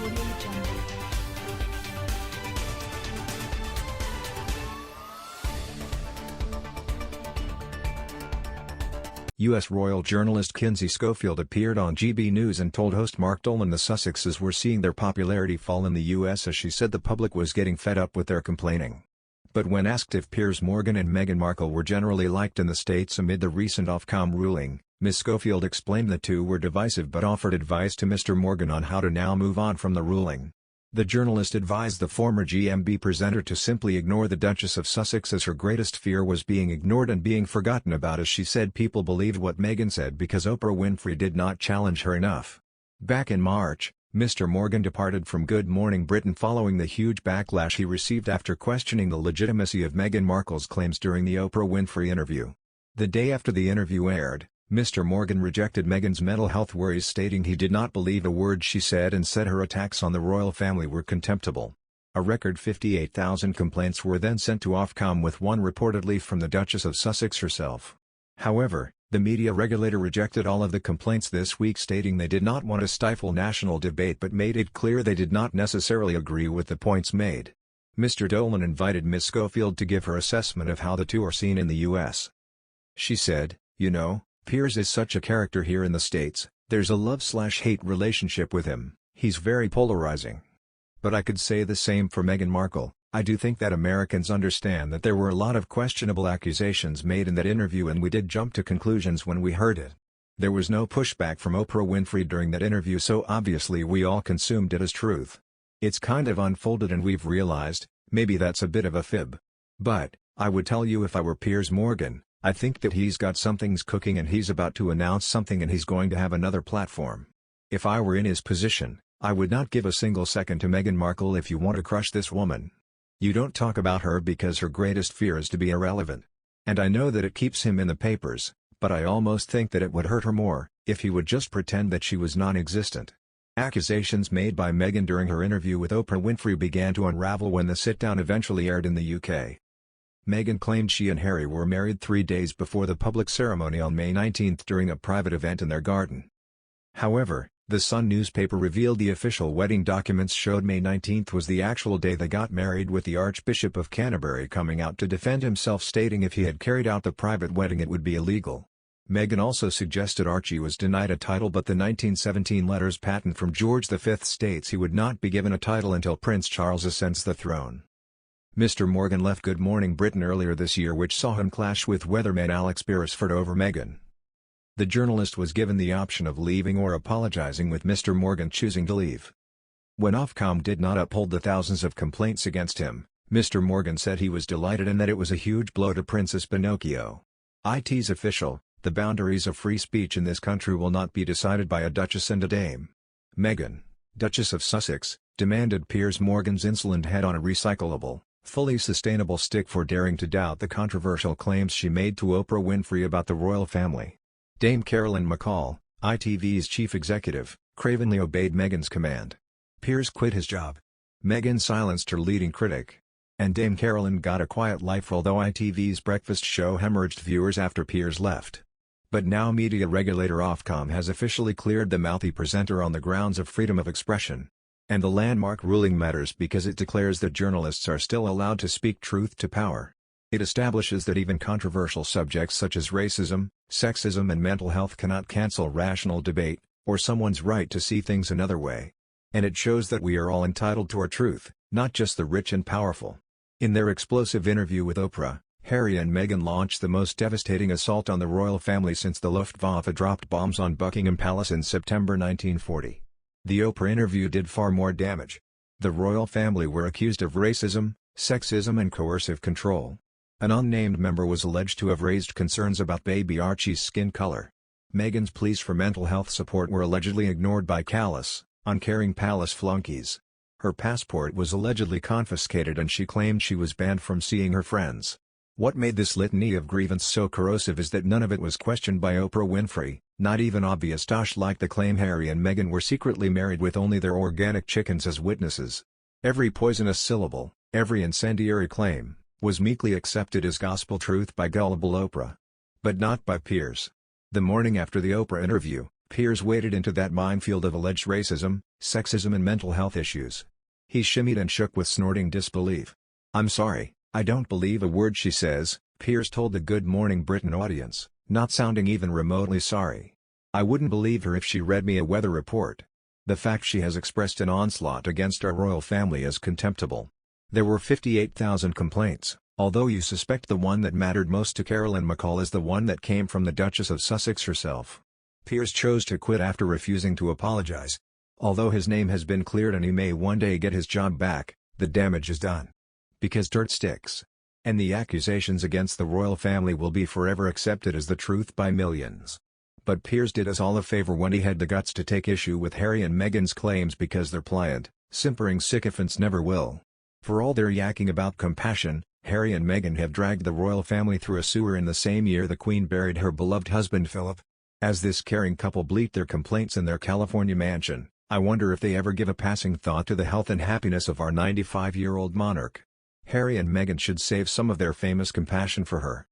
Audio Jungle. U.S. royal journalist Kinsey Schofield appeared on GB News and told host Mark Dolan the Sussexes were seeing their popularity fall in the U.S. as she said the public was getting fed up with their complaining. But when asked if Piers Morgan and Meghan Markle were generally liked in the States amid the recent Ofcom ruling, Ms. Schofield explained the two were divisive but offered advice to Mr. Morgan on how to now move on from the ruling. The journalist advised the former GMB presenter to simply ignore the Duchess of Sussex as her greatest fear was being ignored and being forgotten about, as she said people believed what Meghan said because Oprah Winfrey did not challenge her enough. Back in March, Mr. Morgan departed from Good Morning Britain following the huge backlash he received after questioning the legitimacy of Meghan Markle's claims during the Oprah Winfrey interview. The day after the interview aired, Mr. Morgan rejected Meghan's mental health worries, stating he did not believe a word she said and said her attacks on the royal family were contemptible. A record 58,000 complaints were then sent to Ofcom, with one reportedly from the Duchess of Sussex herself. However, the media regulator rejected all of the complaints this week, stating they did not want to stifle national debate but made it clear they did not necessarily agree with the points made. Mr. Dolan invited Ms. Schofield to give her assessment of how the two are seen in the U.S. She said, "You know, Piers is such a character here in the States, there's a love-slash-hate relationship with him, he's very polarizing. But I could say the same for Meghan Markle. I do think that Americans understand that there were a lot of questionable accusations made in that interview, and we did jump to conclusions when we heard it. There was no pushback from Oprah Winfrey during that interview, so obviously we all consumed it as truth. It's kind of unfolded and we've realized, maybe that's a bit of a fib. But, I would tell you if I were Piers Morgan, I think that he's got something's cooking and he's about to announce something and he's going to have another platform. If I were in his position, I would not give a single second to Meghan Markle if you want to crush this woman. You don't talk about her because her greatest fear is to be irrelevant. And I know that it keeps him in the papers, but I almost think that it would hurt her more if he would just pretend that she was non-existent." Accusations made by Meghan during her interview with Oprah Winfrey began to unravel when the sit-down eventually aired in the UK. Meghan claimed she and Harry were married 3 days before the public ceremony on May 19 during a private event in their garden. However, the Sun newspaper revealed the official wedding documents showed May 19 was the actual day they got married, with the Archbishop of Canterbury coming out to defend himself, stating if he had carried out the private wedding it would be illegal. Meghan also suggested Archie was denied a title, but the 1917 letters patent from George V states he would not be given a title until Prince Charles ascends the throne. Mr. Morgan left Good Morning Britain earlier this year, which saw him clash with weatherman Alex Beresford over Meghan. The journalist was given the option of leaving or apologizing, with Mr. Morgan choosing to leave. When Ofcom did not uphold the thousands of complaints against him, Mr. Morgan said he was delighted and that it was a huge blow to Princess Pinocchio. "It's official, the boundaries of free speech in this country will not be decided by a duchess and a dame." Meghan, Duchess of Sussex, demanded Piers Morgan's insolent head on a recyclable, fully sustainable stick for daring to doubt the controversial claims she made to Oprah Winfrey about the royal family. Dame Caroline McCall, ITV's chief executive, cravenly obeyed Meghan's command. Piers quit his job. Meghan silenced her leading critic. And Dame Caroline got a quiet life, although ITV's breakfast show hemorrhaged viewers after Piers left. But now media regulator Ofcom has officially cleared the mouthy presenter on the grounds of freedom of expression. And the landmark ruling matters because it declares that journalists are still allowed to speak truth to power. It establishes that even controversial subjects such as racism, sexism and mental health cannot cancel rational debate, or someone's right to see things another way. And it shows that we are all entitled to our truth, not just the rich and powerful. In their explosive interview with Oprah, Harry and Meghan launched the most devastating assault on the royal family since the Luftwaffe dropped bombs on Buckingham Palace in September 1940. The Oprah interview did far more damage. The royal family were accused of racism, sexism and coercive control. An unnamed member was alleged to have raised concerns about baby Archie's skin color. Meghan's pleas for mental health support were allegedly ignored by callous, uncaring palace flunkies. Her passport was allegedly confiscated and she claimed she was banned from seeing her friends. What made this litany of grievance so corrosive is that none of it was questioned by Oprah Winfrey, not even obvious dosh like the claim Harry and Meghan were secretly married with only their organic chickens as witnesses. Every poisonous syllable, every incendiary claim, was meekly accepted as gospel truth by gullible Oprah. But not by Piers. The morning after the Oprah interview, Piers waded into that minefield of alleged racism, sexism and mental health issues. He shimmied and shook with snorting disbelief. "I'm sorry, I don't believe a word she says," Piers told the Good Morning Britain audience, not sounding even remotely sorry. "I wouldn't believe her if she read me a weather report. The fact she has expressed an onslaught against our royal family is contemptible. There were 58,000 complaints, although you suspect the one that mattered most to Caroline McCall is the one that came from the Duchess of Sussex herself." Piers chose to quit after refusing to apologise. Although his name has been cleared and he may one day get his job back, the damage is done. Because dirt sticks. And the accusations against the royal family will be forever accepted as the truth by millions. But Piers did us all a favour when he had the guts to take issue with Harry and Meghan's claims because their pliant, simpering sycophants never will. For all their yakking about compassion, Harry and Meghan have dragged the royal family through a sewer in the same year the Queen buried her beloved husband Philip. As this caring couple bleat their complaints in their California mansion, I wonder if they ever give a passing thought to the health and happiness of our 95-year-old monarch. Harry and Meghan should save some of their famous compassion for her.